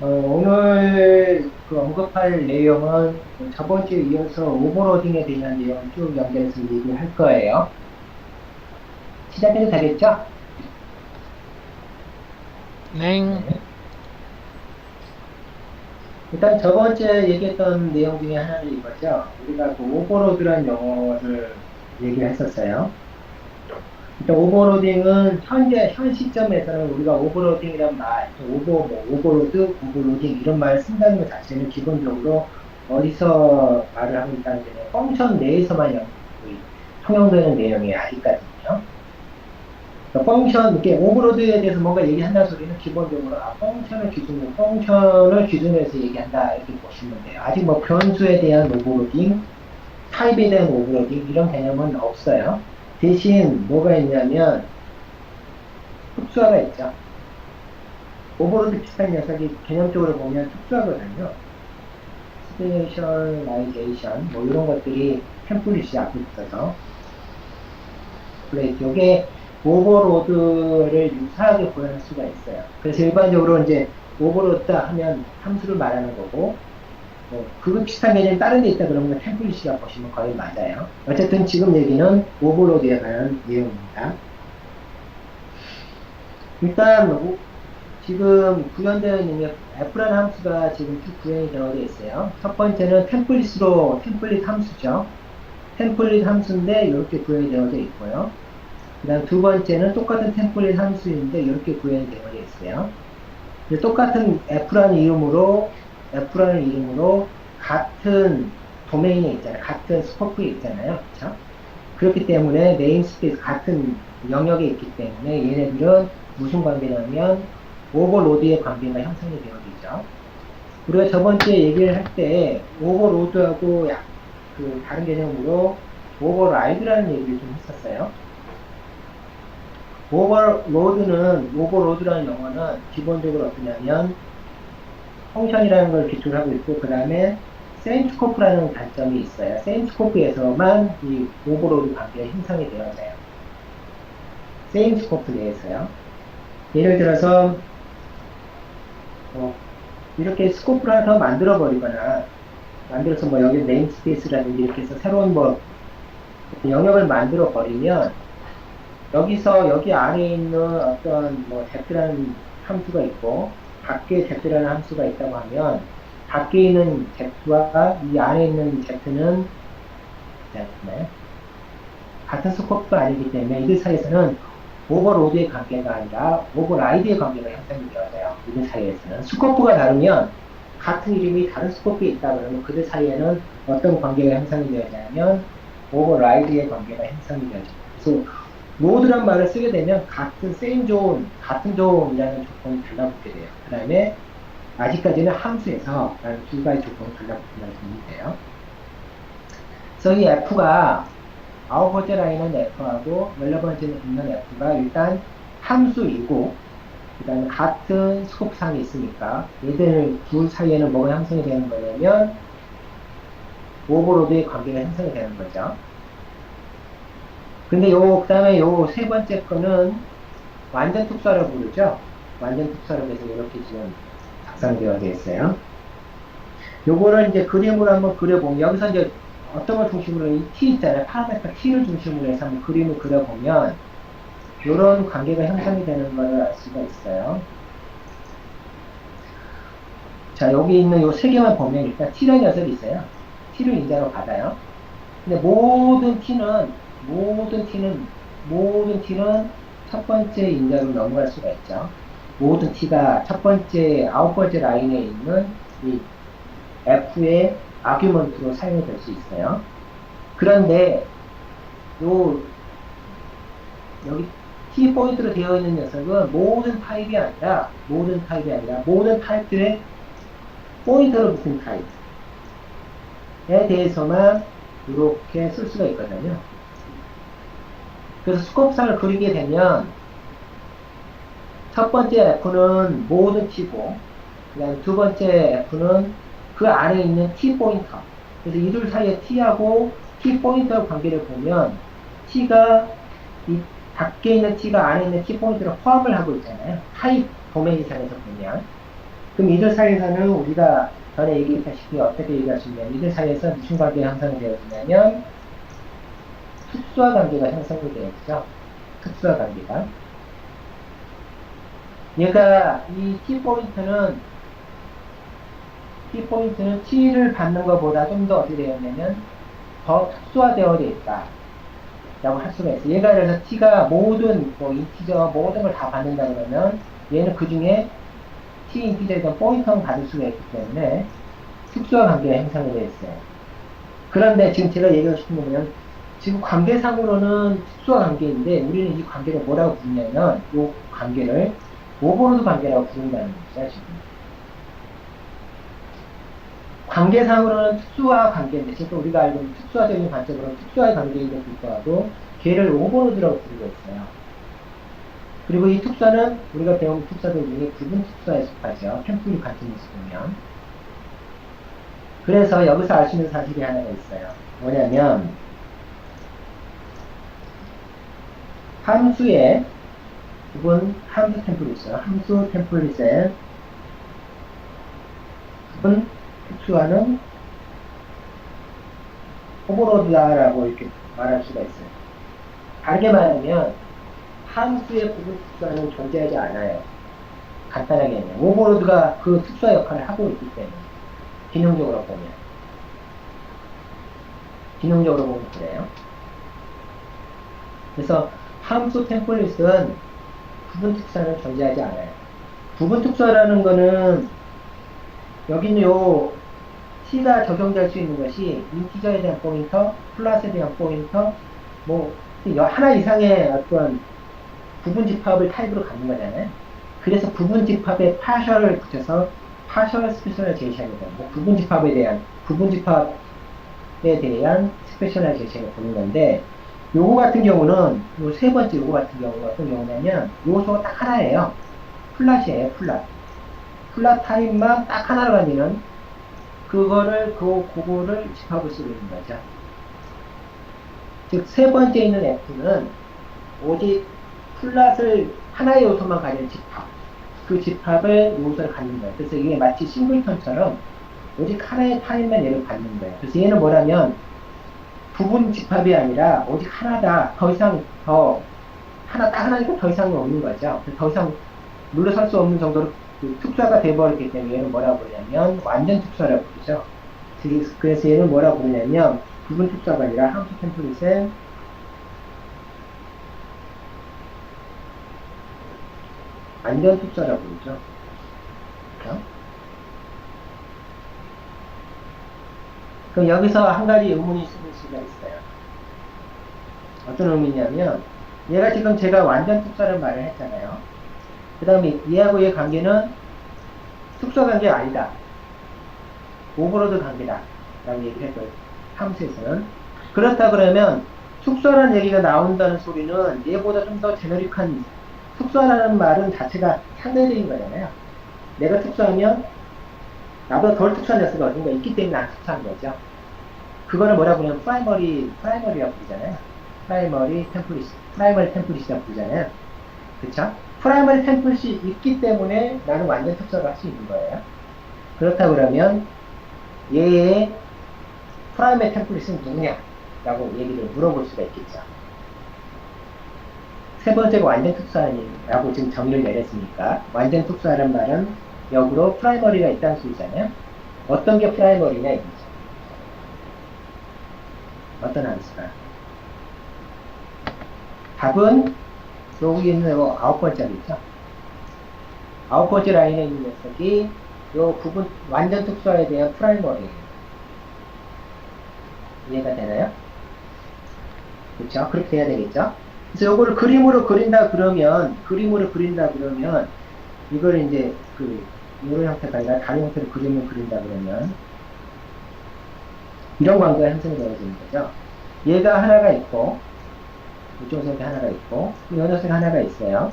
오늘 그 언급할 내용은 저번 주에 이어서 오버로딩에 대한 내용을 쭉 연결해서 얘기할 거예요. 시작해도 되겠죠? 넹. 네. 일단 저번 주에 얘기했던 내용 중에 하나는 이거죠. 우리가 그 오버로드란 용어를 얘기했었어요. 일단 오버로딩은 현 시점에서는 우리가 오버로딩이란 말, 오버로드, 오버로딩 이런 말을 쓴다는 것 자체는 기본적으로 어디서 말을 하고 있다는 게 펑션 내에서만 통용되는 내용이 아직까지는요. 그러니까 이게 오버로드에 대해서 뭔가 얘기한다는 소리는 기본적으로 펑션을 기준으로 해서 얘기한다 이렇게 보시면 돼요. 아직 뭐 변수에 대한 오버로딩, 타입에 대한 오버로딩 이런 개념은 없어요. 대신 뭐가 있냐면 특수화가 있죠. 오버로드 비슷한 녀석이 개념적으로 보면 특수화거든요. 스페셜라이제이션 뭐 이런 것들이 템플릿이 앞에 있어서 플레이트 요게 오버로드를 유사하게 구현할 수가 있어요. 그래서 일반적으로 이제 오버로드 하면 함수를 말하는 거고 그거 비슷한 개념이 다른 데 있다 그러면 템플릿이라 보시면 거의 맞아요. 어쨌든 지금 얘기는 오버로드에 관한 내용입니다. 일단 지금 구현되어 있는 게 F라는 함수가 지금 쭉 구현이 되어 있어요. 첫 번째는 템플릿 함수죠. 템플릿 함수인데 이렇게 구현이 되어 있고요. 그 다음 두 번째는 똑같은 템플릿 함수인데 이렇게 구현이 되어 있어요. 똑같은 F라는 이름으로 같은 도메인에 있잖아요. 같은 스코프에 있잖아요. 그렇죠? 그렇기 때문에 네임스페이스 같은 영역에 있기 때문에 얘네들은 무슨 관계냐면 오버로드의 관계가 형성이 되어지죠. 우리가 저번 주에 얘기를 할 때 오버로드하고 다른 개념으로 오버라이드라는 얘기를 좀 했었어요. 오버로드라는 용어는 기본적으로 어떠냐면 펑션이라는 걸 기초로 하고 있고 그 다음에 세임스코프라는 단점이 있어요. 세임스코프에서만 이 오버로드 관계가 형성이 되어져요. 세임스코프 내에서요. 예를 들어서 이렇게 스코프를 하나 더 만들어 버리거나 만들어서 뭐 여기 네임스페이스라든지 이렇게 해서 새로운 뭐 영역을 만들어 버리면 여기 안에 있는 어떤 뭐 depth라는 함수가 있고 밖에 depth라는 함수가 있다고 하면 밖에 있는 depth와 이 안에 있는 depth는 네, 같은 스코프가 아니기 때문에 이들 사이에서는 오버로드의 관계가 아니라 오버라이드의 관계가 형성이 되어져요. 이들 사이에서는 스코프가 다르면 같은 이름이 다른 스코프에 있다 그러면 그들 사이에는 어떤 관계가 형성이 되어지냐면 오버라이드의 관계가 형성이 되어져요. 그래서 로드란 말을 쓰게 되면 같은 존이라는 조건이 달라붙게 돼요. 그 다음에 아직까지는 함수에서 라는 두 가지 조건이 달라붙는다는 의미예요. 그래서 이 F가 아홉 번째 라인은 F하고 16번째 있는 F가 일단 함수이고 그 다음에 같은 스코프상에 있으니까 얘들 둘 사이에는 뭐가 형성이 되는 거냐면 오버로드의 관계가 형성이 되는 거죠. 근데 그 다음에 요 세 번째 거는 완전 특수화라고 부르죠. 완전 특수화라고 해서 이렇게 지금 작성되어 있어요. 요거를 이제 그림으로 한번 그려보면 여기서 이제 어떤 걸 중심으로 이 T 있잖아요. 파라메터 T를 중심으로 해서 한번 그림을 그려보면 이런 관계가 형성이 되는 걸 알 수가 있어요. 자, 여기 있는 요 세 개만 보면 일단 T라는 녀석이 있어요. T를 인자로 받아요. 근데 모든 T는 첫 번째 인자로 넘어갈 수가 있죠. 모든 T가 첫 번째, 아홉 번째 라인에 있는 이 F의 아규먼트로 사용이 될 수 있어요. 그런데 요 여기 T 포인트로 되어 있는 녀석은 모든 타입들의 포인터로 붙은 타입에 대해서만 이렇게 쓸 수가 있거든요. 그래서 스코프상을 그리게 되면 첫 번째 F는 모든 T고 그 다음에 두 번째 F는 그 안에 있는 T 포인터. 그래서 이둘 사이에 T하고 T 포인터 관계를 보면 T가 이 밖에 있는 T가 안에 있는 T 포인트를 포함을 하고 있잖아요. 타입 도메인상에서 보면. 그럼 이들 사이에서는 우리가 전에 얘기했다시피 어떻게 얘기할 수 있냐면 이들 사이에서 무슨 관계가 형성이 되어지냐면 특수화 관계가 형성이 되어지죠. 특수화 관계가. 얘가 이 T포인트는 T를 받는 것보다 좀 더 어떻게 되었냐면 더 특수화되어 있다. 라고 할 수가 있어요. 얘가 그래서 T가 모든, 뭐, 인티저, 모든 걸 다 받는다 그러면 얘는 그 중에 T 인티저에 대한 포인트만 받을 수가 있기 때문에 특수화 관계가 형성이 되어 있어요. 그런데 지금 제가 얘기하고 싶은 건 뭐냐면 지금 관계상으로는 특수화 관계인데 우리는 이 관계를 뭐라고 부르냐면 이 관계를 오버로드 관계라고 부른다는 거죠, 지금. 관계상으로는 특수화 관계인데, 지금 우리가 알고 있는 특수화적인 관점으로는 특수화의 관계인데 불구하고 걔를 오버로드라고 부르고 있어요. 그리고 이 특수화는 우리가 배운 특수화들 중에 부분 특수화에 속하죠. 템플릿 관점에서 보면. 그래서 여기서 알 수 있는 사실이 하나가 있어요. 뭐냐면 함수의 부분 함수 템플릿이죠. 함수 템플릿의 부분 특수화는 오버로드다라고 이렇게 말할 수가 있어요. 다르게 말하면 함수의 부분 특수화는 존재하지 않아요. 간단하게 얘기하면 오버로드가 그 특수화 역할을 하고 있기 때문에 기능적으로 보면 그래요. 그래서 함수 템플릿은 부분 특수화는 존재하지 않아요. 부분 특수화라는 거는 여기는 요 T가 적용될 수 있는 것이 인티저에 대한 포인터, 플러스에 대한 포인터, 뭐 하나 이상의 어떤 부분 집합을 타입으로 갖는 거잖아요. 그래서 부분 집합에 파셜을 붙여서 파셜 스페셜라이제이션이다. 뭐 부분 집합에 대한 스페셜라이제이션을 보는 건데 요거 같은 경우는 요 세 번째 요거 같은 경우 어떤 경우냐면 요소가 딱 하나예요. 플랫이에요. 플랫 타입만 딱 하나로 가지는 그거를 집합을 쓰고 있는 거죠. 즉, 세 번째 있는 F는 오직 플랫을 하나의 요소만 가진 집합. 그 집합을 요소를 갖는 거예요. 그래서 이게 마치 싱글턴처럼 오직 하나의 타입만 얘를 갖는 거예요. 그래서 얘는 뭐냐면 부분 집합이 아니라 오직 하나다. 더 이상 딱 하나니까 더 이상은 없는 거죠. 더 이상 물러설 수 없는 정도로 특수화가 돼버렸기 때문에 얘는 뭐라고 그러냐면 완전 특수화라고 부르죠. 그래서 얘는 뭐라고 부르냐면 부분 특수화가 아니라 함수 템플릿의 완전 특수화라고 부르죠. 그렇죠? 그럼 여기서 한 가지 의문이 생길 수가 있어요. 어떤 의미냐면 얘가 지금 제가 완전 특수화라는 말을 했잖아요. 그 다음에 얘하고 얘 관계는 특수화 관계가 아니다. 오버로드 관계다. 라고 얘기를 했어요. 함수에서는. 그렇다 그러면 특수화라는 얘기가 나온다는 소리는 얘보다 좀 더 제너릭한 특수화라는 말은 자체가 상대적인 거잖아요. 내가 특수하면 나보다 덜 특수한 녀석이 어딘가 있기 때문에 안 특수한 거죠. 그거를 뭐라고 하냐면 프라이머리라고 부르잖아요. 프라이머리 템플릿이라고 부르잖아요. 그쵸? 프라이머리 템플릿이 있기 때문에 나는 완전 특수화를 할 수 있는 거예요. 그렇다 그러면 얘의 프라이머리 템플릿은 누구냐? 라고 얘기를 물어볼 수가 있겠죠. 세 번째가 완전 특수화라고 지금 정의를 내렸으니까 완전 특수화란 말은 역으로 프라이머리가 있다는 소리잖아요. 어떤 게 프라이머리냐 이거죠. 어떤 함수가? 답은 여기 있는 요 9번째겠죠. 9번째 라인에 있는 녀석이 요 부분 완전 특수화에 대한 프라이머리예요. 이해가 되나요? 그렇죠? 그렇게 돼야 되겠죠? 그래서 요거를 그림으로 그린다 그러면 이걸 이제 이런 형태가 아니라 다른 형태로 그림을 그린다 그러면 이런 관계가 형성이 되어지는 거죠. 얘가 하나가 있고 이쪽 녀석이 하나가 있고 이 녀석이 하나가 있어요.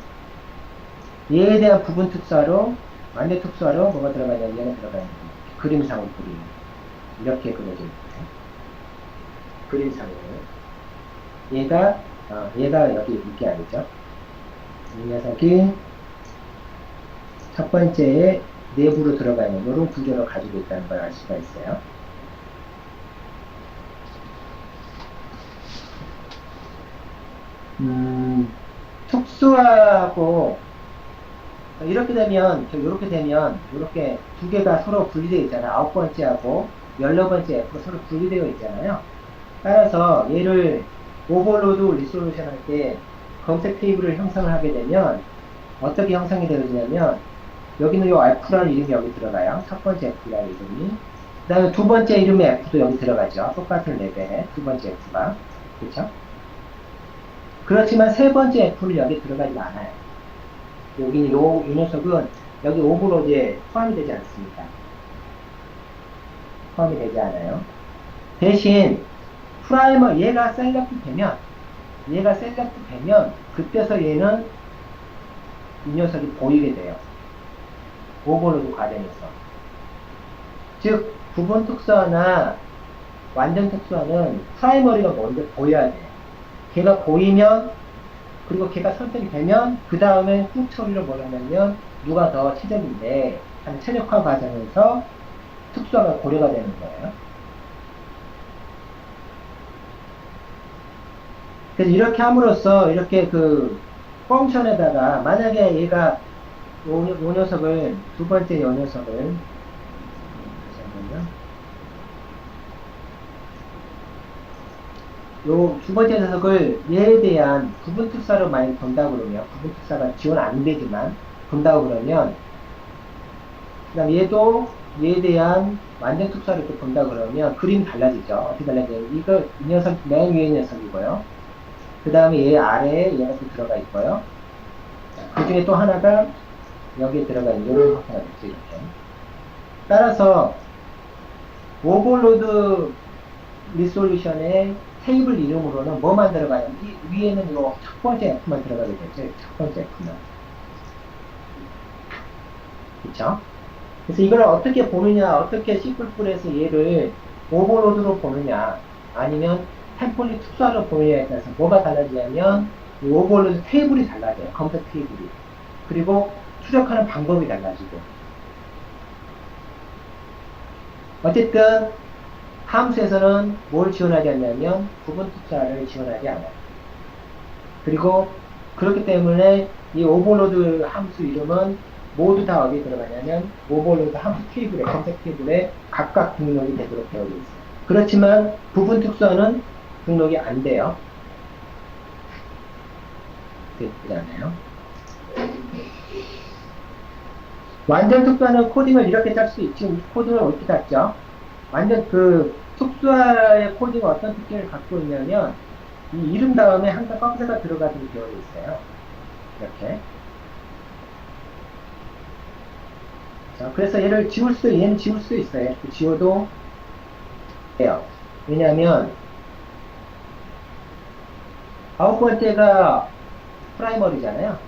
얘에 대한 부분 특수화로 완전 특수화로 뭐가 들어가냐면 얘가 들어가야 됩니다. 그림상으로 그리면 이렇게 그려져 있어요. 그림상으로 얘가 여기 있게 아니죠. 이 녀석이 첫 번째에 내부로 들어가 있는 이런 구조를 가지고 있다는 걸 알 수가 있어요. 특수하고 이렇게 되면 이렇게 두 개가 서로 분리되어 있잖아요. 9번째하고 16번째 F가 서로 분리되어 있잖아요. 따라서 얘를 오버로드 리솔루션 할 때 검색 테이블을 형성을 하게 되면 어떻게 형성이 되어지냐면 여기는 요 F라는 이름이 여기 들어가요. 첫 번째 F라는 이름이. 그 다음에 두 번째 이름의 F도 여기 들어가죠. 똑같은 레벨에 두 번째 F가. 그렇죠? 그렇지만 세 번째 F는 여기 들어가지 않아요. 여기는 이 녀석은 여기 오버로드에 포함이 되지 않습니다. 포함이 되지 않아요. 대신 프라이머 얘가 셀렉트 되면 그때서 얘는 이 녀석이 보이게 돼요. 오버로드 과정에서. 즉 부분 특수화나 완전 특수화는 프라이머리가 먼저 보여야 돼요. 걔가 보이면 그리고 걔가 설정이 되면 그 다음에 후 처리를 뭐냐면 누가 더 최적인데 하는 최적화 과정에서 특수화가 고려가 되는 거예요. 그래서 이렇게 함으로써 이렇게 그 펑션에다가 만약에 얘가 요 녀석을 두 번째 요 녀석을 요 두 번째 녀석을 얘에 대한 부분 특사로 많이 본다 그러면 부분 특사가 지원 안 되지만 본다고 그러면 그다음 얘도 얘에 대한 완전 특사를 또 본다 그러면 그림이 달라지죠. 어떻게 달라져요? 이 녀석 맨 위에 녀석이고요. 그 다음에 얘 아래에 얘가 또 들어가 있고요. 그 중에 또 하나가 여기에 들어가 있는 이런 형태가 됐죠. 이렇게. 따라서 오버로드 리솔루션의 테이블 이름으로는 뭐 만들어가냐면 이 위에는 요 첫 번째 F만 들어가게 되죠. 첫 번째 F만. 그쵸? 그래서 이걸 어떻게 보느냐, 어떻게 C++에서 얘를 오버로드로 보느냐, 아니면 템플릿 특수화로 보느냐에 따라서 뭐가 달라지냐면 이 오버로드 테이블이 달라져요. 검색 테이블이. 그리고 추적하는 방법이 달라지고. 어쨌든 함수에서는 뭘 지원하지 않냐면 부분 특수화를 지원하지 않아요. 그리고 그렇기 때문에 이 오버로드 함수 이름은 모두 다 어디에 들어가냐면 오버로드 함수 테이블에 검색 테이블에 각각 등록이 되도록 되어 있어요. 그렇지만 부분 특수화는 등록이 안 돼요. 되잖아요. 완전 특수화는 코딩을 이렇게 짤 수 있지. 지금 이 코딩을 어떻게 짰죠? 완전 그 특수화의 코딩은 어떤 특징을 갖고 있냐면 이 이름 다음에 항상 꺽쇠가 들어가도록 되어 있어요. 이렇게. 자, 그래서 얘는 지울 수도 있어요. 이렇게 지워도 돼요. 왜냐하면 아홉 번째가 프라이머리잖아요.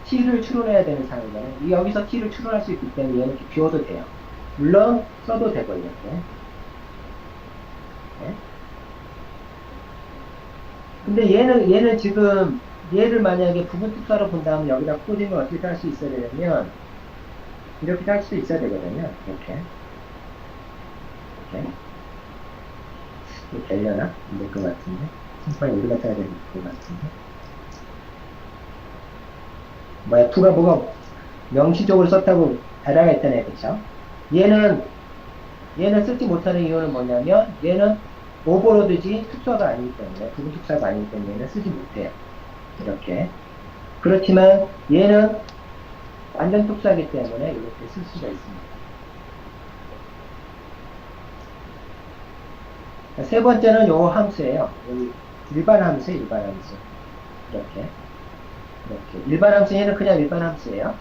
t를 추론해야 되는 상황이잖아요. 여기서 t를 추론할 수 있기 때문에 얘는 이렇게 비워도 돼요. 물론 써도 되고 이렇게. 네. 근데 얘는 지금 얘를 만약에 부분 특수화로 본다면 여기다 코딩을 어떻게 할 수 있어야 되냐면 이렇게 할 수 있어야 되거든요. 이렇게. 이렇게 되려나? 안 될 것 같은데. 심판이 우리가 써야 될 것 같은데. 뭐 F가 뭐가 명시적으로 썼다고 에러가 있다네. 그쵸? 얘는 쓰지 못하는 이유는 뭐냐면 얘는 오버로드지 특수화가 아니기 때문에 부분 특수화가 아니기 때문에 얘는 쓰지 못해요. 이렇게. 그렇지만 얘는 완전 특수하기 때문에 이렇게 쓸 수가 있습니다. 세 번째는 요 함수예요. 여기 일반 함수. 이렇게. 일반 함수, 얘는 그냥 일반 함수예요.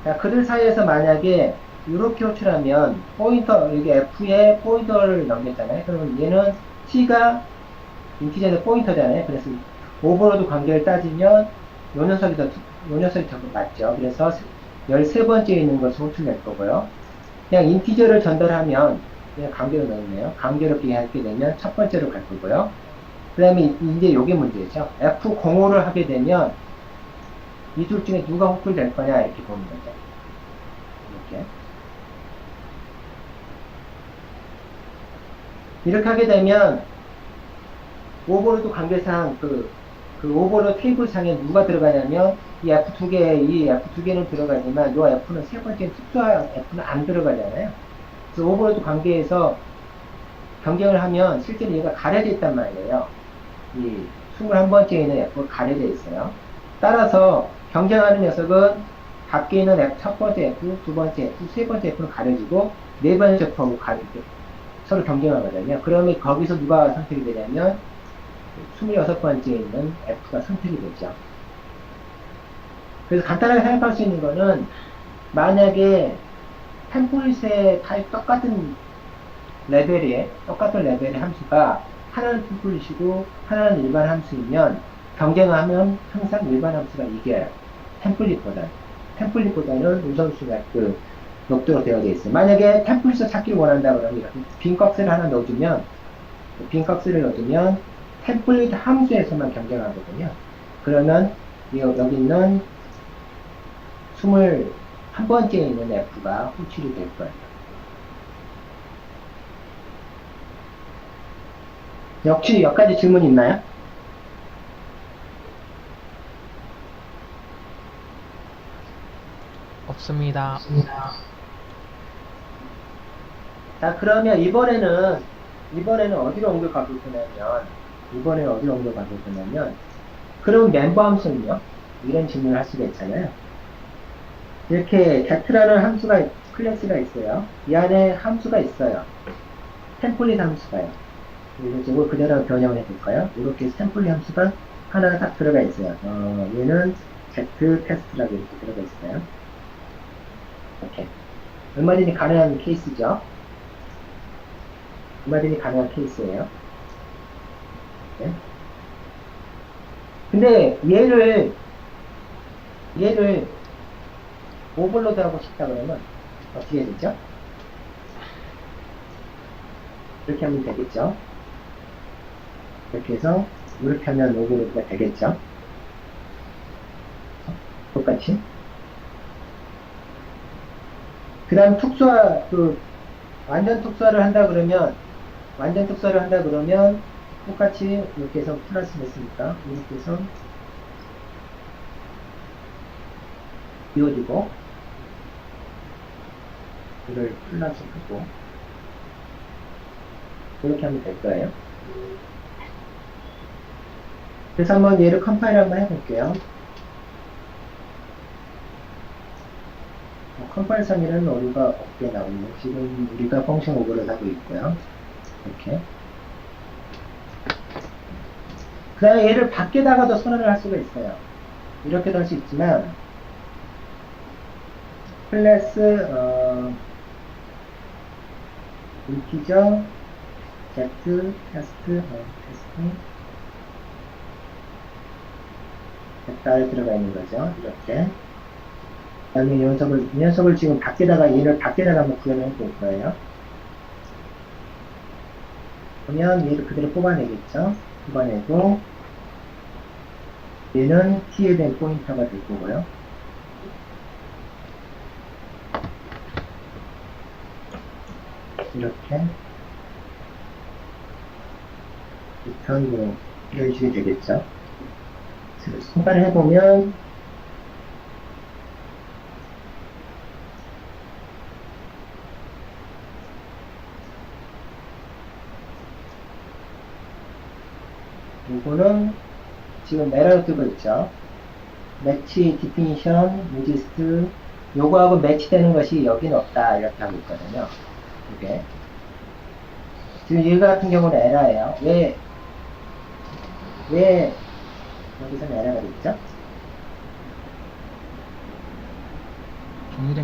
자, 그들 사이에서 만약에 이렇게 호출하면 포인터, 여기 F에 포인터를 넘겼잖아요. 그러면 얘는 T가 인티저에서 포인터잖아요. 그래서 오버로드 관계를 따지면 요 녀석이 더 맞죠. 그래서 13번째에 있는 것을 호출낼 거고요. 그냥 인티저를 전달하면 그냥 관계로 넣었네요. 관계로 하게 되면 첫 번째로 갈 거고요. 그 다음에 이제 요게 문제죠. F05를 하게 되면 이 둘 중에 누가 호출될 거냐 이렇게 보는 거죠. 이렇게 하게 되면 오버로드 관계상 그 오버로드 테이블상에 누가 들어가냐면 이 F2개는 들어가지만 이 F는 세 번째 특수한 F는 안 들어가잖아요. 그래서 오버로드 관계에서 변경을 하면 실제로 얘가 가려져 있단 말이에요. 이 21번째에 있는 F가 가려져 있어요. 따라서 경쟁하는 녀석은 밖에 있는 F, 첫 번째 F, 두 번째 F, 세 번째 F는 가려지고 네 번째 F하고 서로 경쟁하거든요. 그러면 거기서 누가 선택이 되냐면 26번째에 있는 F가 선택이 되죠. 그래서 간단하게 생각할 수 있는 거는 만약에 템플릿의 타입 똑같은 레벨의 함수가 하나는 템플릿이고 하나는 일반 함수이면 경쟁하면 항상 일반 함수가 이겨요. 템플릿보다는 우선수가 높도록 되어 있어요. 만약에 템플릿을 찾기를 원한다 그러면 이렇게 빈 박스를 하나 넣어주면 템플릿 함수에서만 경쟁하거든요. 그러면 여기 있는 21번째에 있는 F가 호출이 될 거예요. 역시 여기까지 질문 있나요? 없습니다. 자, 그러면 이번에는 어디로 옮겨가볼 거냐면, 그럼 멤버 함수는요? 이런 질문을 할 수가 있잖아요. 이렇게 Z라는 클래스가 있어요. 이 안에 함수가 있어요. 템플릿 함수가요. 그래서 이걸 그대로 변형을 해볼까요? 이렇게 템플릿 함수가 하나 딱 들어가 있어요. 얘는 Z 테스트라고 이렇게 들어가 있어요. 이렇게. 얼마든지 가능한 케이스죠. 얼마든지 가능한 케이스예요. 네. 근데 얘를 오버로드 하고 싶다 그러면 어떻게 되죠? 이렇게 하면 되겠죠? 이렇게 해서 이렇게 하면 오버로드가 되겠죠? 똑같이. 그 다음 완전 특수화를 한다 그러면 똑같이 이렇게 해서 플러스 냈으니까 이렇게 해서 비워주고 이걸 플러스 하고 이렇게 하면 될 거예요. 그래서 한번 얘를 컴파일 한번 해볼게요. 컴파일상에는 오류가 없게 나오네요. 지금 우리가 펑션 오버를 하고 있고요. 이렇게. 그 다음에 얘를 밖에다가도 선언을 할 수가 있어요. 이렇게도 할 수 있지만 클래스 인티저 Z 테스트 Z를 들어가 있는 거죠. 이렇게. 그 다음에 이 녀석을 지금 얘를 밖에다가 한번 구현해 볼 거예요. 그러면 얘를 그대로 뽑아내겠죠. 뽑아내고 얘는 T에 대한 포인터가 될 거고요. 이렇게 리턴 이런 식이 되겠죠. 통과를 해보면 요거는 지금 에러를 뜨고 있죠. 매치 디피니션 리지스트 요거하고 매치되는 것이 여긴 없다 이렇게 하고 있거든요. 이게 지금 얘 같은 경우는 에러예요. 왜 여기서는 에러가 있죠?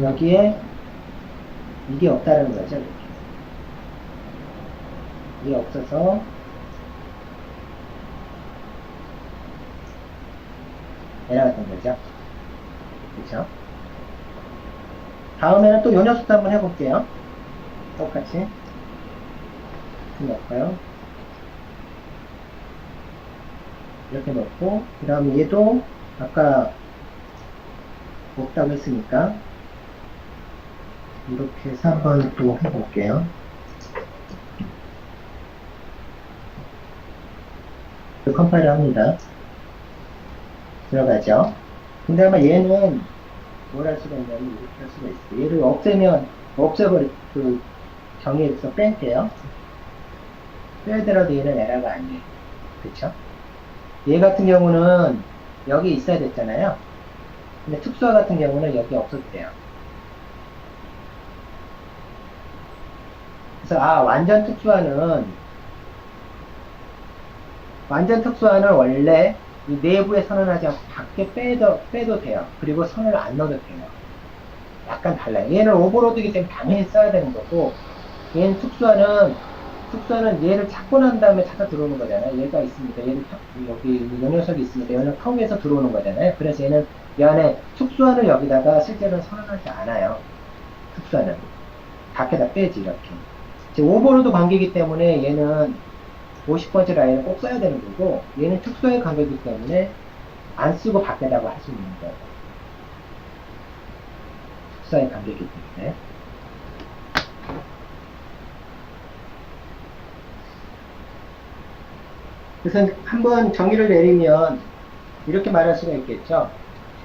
여기에 이게 없다는 거죠. 이렇게. 이게 없어서 에러가 된 거죠. 그렇죠? 다음에는 또 요 녀석도 한번 해볼게요. 똑같이 넣을까요? 이렇게 넣고 그 다음에 얘도 아까 없다고 했으니까 이렇게 해서 한번 또 해볼게요. 컴파일 합니다. 들어가죠. 근데 아마 얘는 뭘 할 수가 있냐면 이렇게 할 수가 있어요. 얘를 없애면 그 정의에서 뺄게요. 빼더라도 얘는 에러가 아니에요. 그쵸? 얘 같은 경우는 여기 있어야 됐잖아요. 근데 특수화 같은 경우는 여기 없어도 돼요. 그래서 완전 특수화는 원래 이 내부에 선언하지 않고 밖에 빼도 돼요. 그리고 선을 안 넣어도 돼요. 약간 달라요. 얘는 오버로드이기 때문에 당연히 써야 되는 거고, 얘는 특수화는 얘를 찾고 난 다음에 찾아 들어오는 거잖아요. 얘가 있습니다. 여기 이 녀석이 있습니다. 얘는 텅에서 들어오는 거잖아요. 그래서 얘는 이 안에 특수화는 여기다가 실제로는 선언하지 않아요. 특수화는. 밖에다 빼지, 이렇게. 지금 오버로드 관계이기 때문에 얘는 50번째 라인을 꼭 써야 되는 거고, 얘는 특수화의 관계이기 때문에 안 쓰고 밖에다가 할 수 있는 거예요. 특수화의 관계이기 때문에. 그래서 한번 정의를 내리면 이렇게 말할 수가 있겠죠.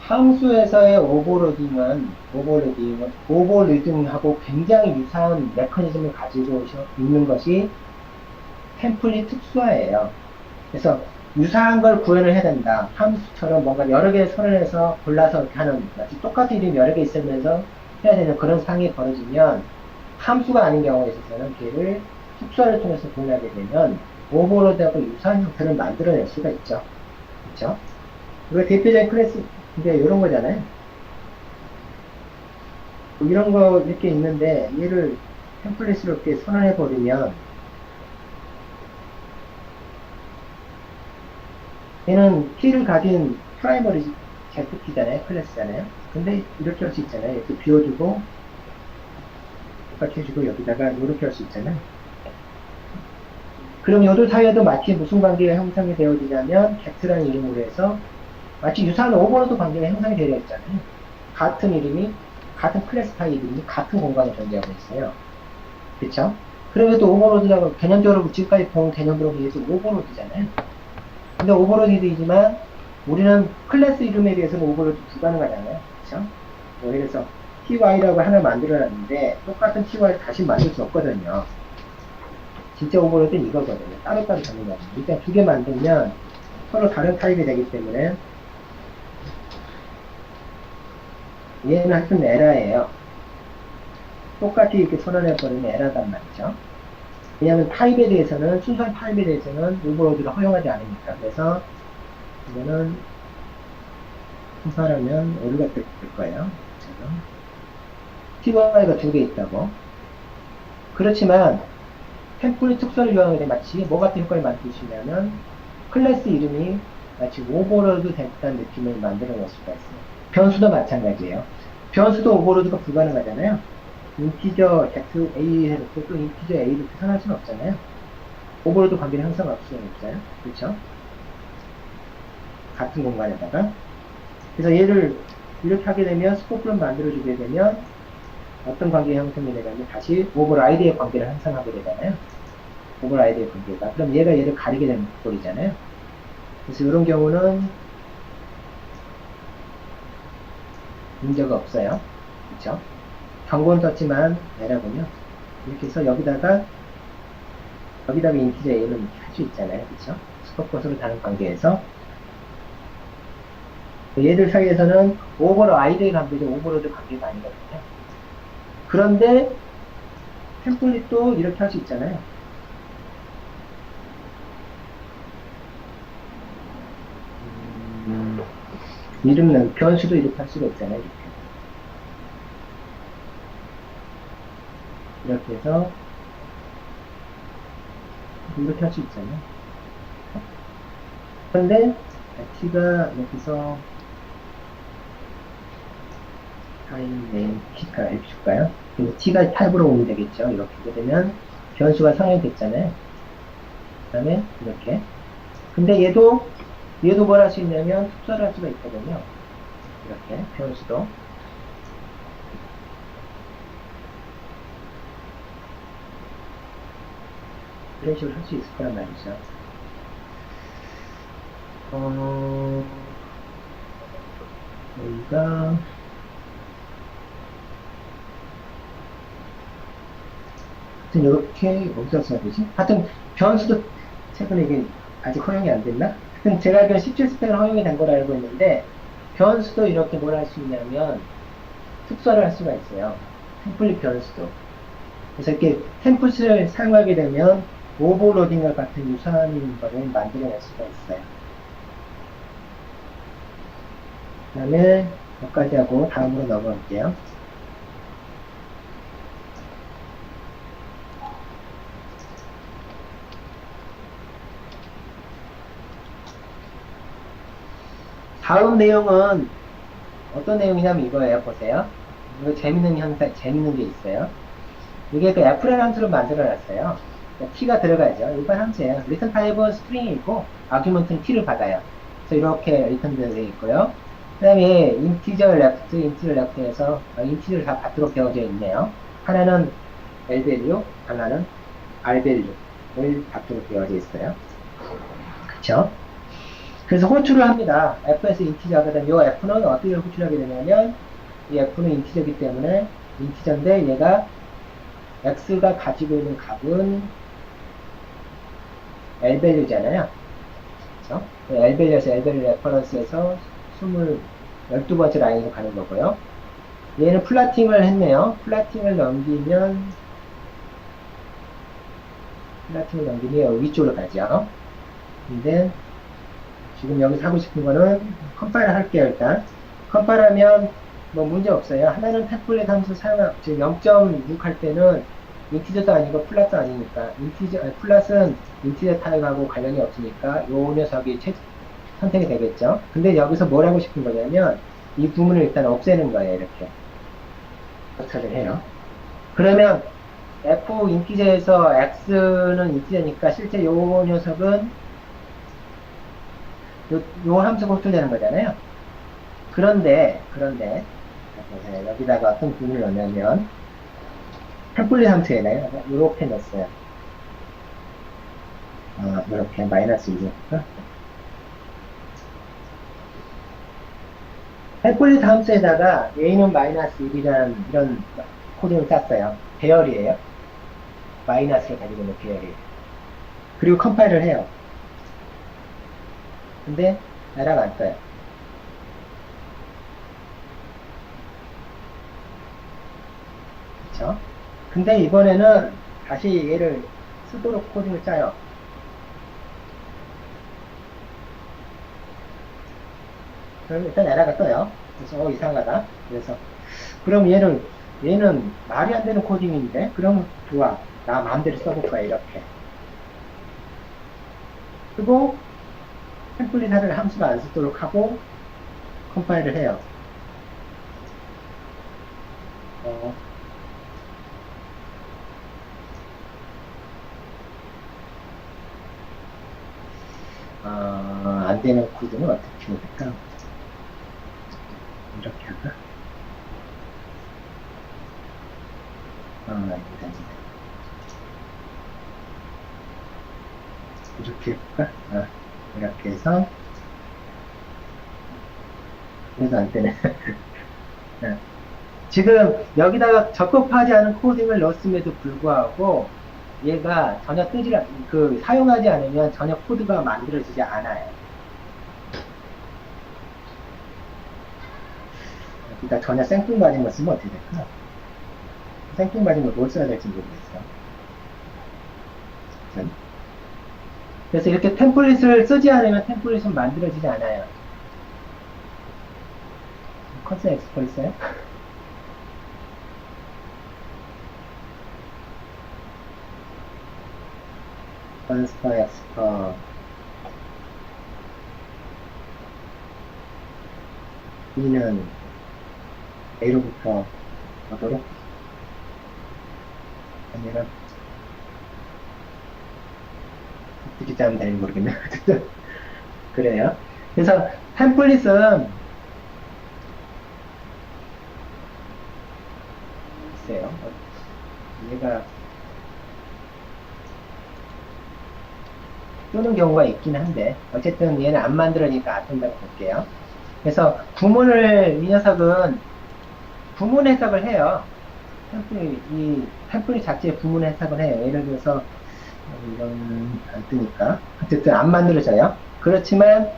함수에서의 오버로딩하고 굉장히 유사한 메커니즘을 가지고 있는 것이 템플릿 특수화예요. 그래서 유사한 걸 구현을 해야 된다. 함수처럼 뭔가 여러 개 선언해서 골라서 이렇게 하는, 마치 똑같은 이름이 여러 개 있으면서 해야 되는 그런 상황이 벌어지면 함수가 아닌 경우에 있어서는 걔를 특수화를 통해서 구현하게 되면 오버로드하고 유사한 형태를 만들어낼 수가 있죠. 그렇죠? 이거 대표적인 클래스, 이제 이런 거잖아요. 이런 거 이렇게 있는데 얘를 템플릿으로 이렇게 선언해 버리면 얘는 키를 가진 프라이머리 Z키잖아요. 클래스잖아요. 근데 이렇게 할 수 있잖아요. 이렇게 비워두고 똑같이 해주고 여기다가 이렇게 할 수 있잖아요. 그럼 요들 사이에도 마치 무슨 관계가 형성이 되어지냐면 Z라는 이름으로 해서 마치 유사한 오버로드 관계가 형성이 되어 있잖아요. 같은 이름이 같은 클래스 파일 이름이 같은 공간에 존재하고 있어요. 그쵸? 그럼에도 오버로드라고 개념적으로 지금까지 본 개념으로 비해서 오버로드잖아요. 근데 오버로드이지만 우리는 클래스 이름에 대해서는 오버로드 불가능하잖아요. 그쵸? 예를 들어서 ty라고 하나 만들어놨는데 똑같은 ty를 다시 만들 수 없거든요. 진짜 오버로드는 이거거든요. 따로따로 잡는 거거든요. 일단 두 개 만들면 서로 다른 타입이 되기 때문에 얘는 하여튼 에러예요. 똑같이 이렇게 선언해버리면 에러단 말이죠. 왜냐하면 타입에 대해서는, 순수한 타입에 대해서는 오버로드를 허용하지 않으니까. 그래서 이거는 순수하려면 오류가 될 거예요. ty가 두 개 있다고. 그렇지만 템플릿 특수를 이용하게 되면 마치 뭐 같은 효과를 만들 수 있냐면 클래스 이름이 마치 오버로드 됐다는 느낌을 만들어낼 수가 있어요. 변수도 마찬가지예요. 변수도 오버로드가 불가능하잖아요. 인티저 XA 해놓고 또 인티저 A를 계산할 수는 없잖아요. 오버로드 관계를 형성할 수는 없어요. 그렇죠? 같은 공간에다가. 그래서 얘를 이렇게 하게 되면 스코프를 만들어주게 되면 어떤 관계 형성이 되냐면 다시 오버라이드의 관계를 형성하게 되잖아요. 오버라이드의 관계가. 그럼 얘가 얘를 가리게 되는 꼴이잖아요. 그래서 이런 경우는 문제가 없어요. 그렇죠? 경고는 떴지만 에러군요. 이렇게 해서 여기다가 인티저 A는 이렇게 할 수 있잖아요. 그렇죠? 스코프와 서로 다른 관계에서 얘들 사이에서는 오버라이드의 관계죠. 오버로드 관계가 아니거든요. 그런데 템플릿도 이렇게 할 수 있잖아요. 이름은 변수도 이렇게 할 수가 있잖아요. 이렇게 해서 이렇게 할 수 있잖아요. 그런데 t가 여기서 타임 네임 t가 이렇게 줄까요? 그래서 t가 타입으로 오면 되겠죠. 이렇게 하게 되면 변수가 성형이 됐잖아요. 그 다음에 이렇게. 근데 얘도 뭘 할 수 있냐면 특수화를 할 수가 있거든요. 이렇게 변수도 이런 식으로 할 수 있을 거란 말이죠. 여기가 하여튼 이렇게 어디다 써야 되지? 하여튼 변수도 최근에 이게 아직 허용이 안 됐나? 하여튼 제가 알기로는 17스펙은 허용이 된 걸로 알고 있는데 변수도 이렇게 뭘 할 수 있냐면 특수화를 할 수가 있어요. 템플릿 변수도. 그래서 이렇게 템플릿을 사용하게 되면 오버로딩과 같은 유사한 거를 만들어낼 수가 있어요. 그 다음에 여기까지 하고 다음으로 넘어갈게요. 다음 내용은 어떤 내용이냐면 이거예요. 보세요. 이거 재밌는 게 있어요. 이게 그 F라는 함수를 만들어 놨어요. T가 들어가죠. 일반 함수예요. return 타입은 string이고, argument는 T를 받아요. 그래서 이렇게 return 되어 있고요. 그 다음에 integer left에서 인티저를 다 받도록 되어져 있네요. 하나는 L value, 하나는 R value를 받도록 되어져 있어요. 그쵸? 그래서 호출을 합니다. f에서 인티저가 되면 이 f는 어떻게 호출하게 되냐면 이 f는 인티저이기 때문에 인티저인데 얘가 x가 가지고 있는 값은 L value잖아요. 그렇죠? L value에서 L value 레퍼런스에서 12번째 라인으로 가는 거고요. 얘는 플라팅을 했네요. 플라팅을 넘기면 위쪽으로 가죠. 근데 지금 여기서 하고 싶은 거는 컴파일 할게요. 일단 컴파일 하면 뭐 문제 없어요. 하나는 템플릿 함수 지금 0.6 할 때는 인티저도 아니고 플랫도 아니니까 플랫은 인티저 타입하고 관련이 없으니까 요 녀석이 선택이 되겠죠. 근데 여기서 뭘 하고 싶은 거냐면 이 부분을 일단 없애는 거예요. 이렇게 처리를 해요. 그러면 f 인티저에서 x는 인티저니까 실제 요 녀석은 요 함수가 호출되는 거잖아요. 그런데 여기다가 어떤 부분을 넣냐면 템플릿 함수에다가 이렇게 넣었어요. 이렇게 마이너스 2죠. 템플릿 함수에다가 a는 마이너스 1이라는 이런 코딩을 짰어요. 배열이에요. 마이너스를 가지고 있는 배열이에요. 그리고 컴파일을 해요. 근데 에러가 안 떠요. 그쵸? 근데 이번에는 다시 얘를 쓰도록 코딩을 짜요. 그럼 일단 에러가 떠요. 그래서 이상하다. 그래서 그럼 얘는 말이 안 되는 코딩인데 그럼 좋아. 나 마음대로 써볼 거야. 이렇게. 그리고 템플릿 하를 함수가 안 쓰도록 하고 컴파일을 해요. 안 되는 코드는 어떻게 해야 될까? 이렇게 할까? 일단 이렇게 해볼까? 이렇게 해서 그래도 안 되네. 지금 여기다가 적법하지 않은 코딩을 넣었음에도 불구하고 얘가 전혀 사용하지 않으면 전혀 코드가 만들어지지 않아요. 여기다 전혀 생뚱맞은 거 쓰면 어떻게 될까? 생뚱맞은 걸 뭘 써야 될지 모르겠어. 그래서 이렇게 템플릿을 쓰지 않으면 템플릿은 만들어지지 않아요. 커서 엑스퍼 있어요? 컨스터 엑스퍼 B는 A로부터 어도록 아니면 어떻게 짜면 되는지 모르겠네. 그래요. 그래서 템플릿은 글쎄요. 얘가 뜨는 경우가 있긴 한데, 어쨌든 얘는 안 만들어지니까 안 뜬다고 볼게요. 그래서 이 녀석은 구문 해석을 해요. 이 템플릿 자체의 구문 해석을 해요. 예를 들어서, 이건 안 뜨니까. 어쨌든 안 만들어져요. 그렇지만,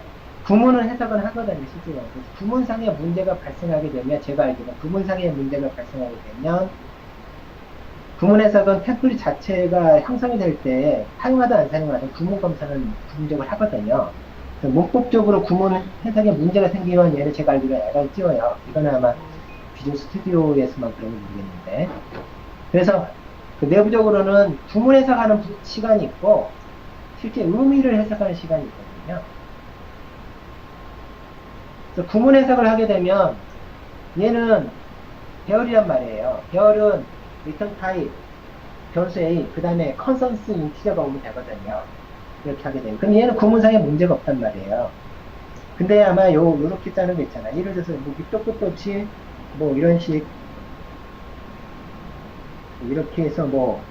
구문은 해석을 하거든요, 실제로. 그래서 구문상의 문제가 발생하게 되면, 제가 알기로 구문상의 문제가 발생하게 되면, 구문 해석은 템플릿 자체가 형성이 될 때, 사용하든 안 사용하든 구문 검사는 부분적으로 하거든요. 그래서 문법적으로 구문 해석에 문제가 생기면 얘는 제가 알기로 에러를 띄워요. 이거는 아마 비주얼 스튜디오에서만 그런 건 모르겠는데. 그래서 그 내부적으로는 구문 해석하는 시간이 있고, 실제 의미를 해석하는 시간이 있거든요. 그래서 구문 해석을 하게 되면 얘는 배열이란 말이에요. 배열은 return type, 변수 A, 그 다음에 컨센스 인티저가 오면 되거든요. 이렇게 하게 되면. 그럼 얘는 구문상에 문제가 없단 말이에요. 근데 아마 요렇게 짜는 거 있잖아. 예를 들어서 뭐 밑도 끝도 없이 뭐 이런 식, 이렇게 해서 뭐,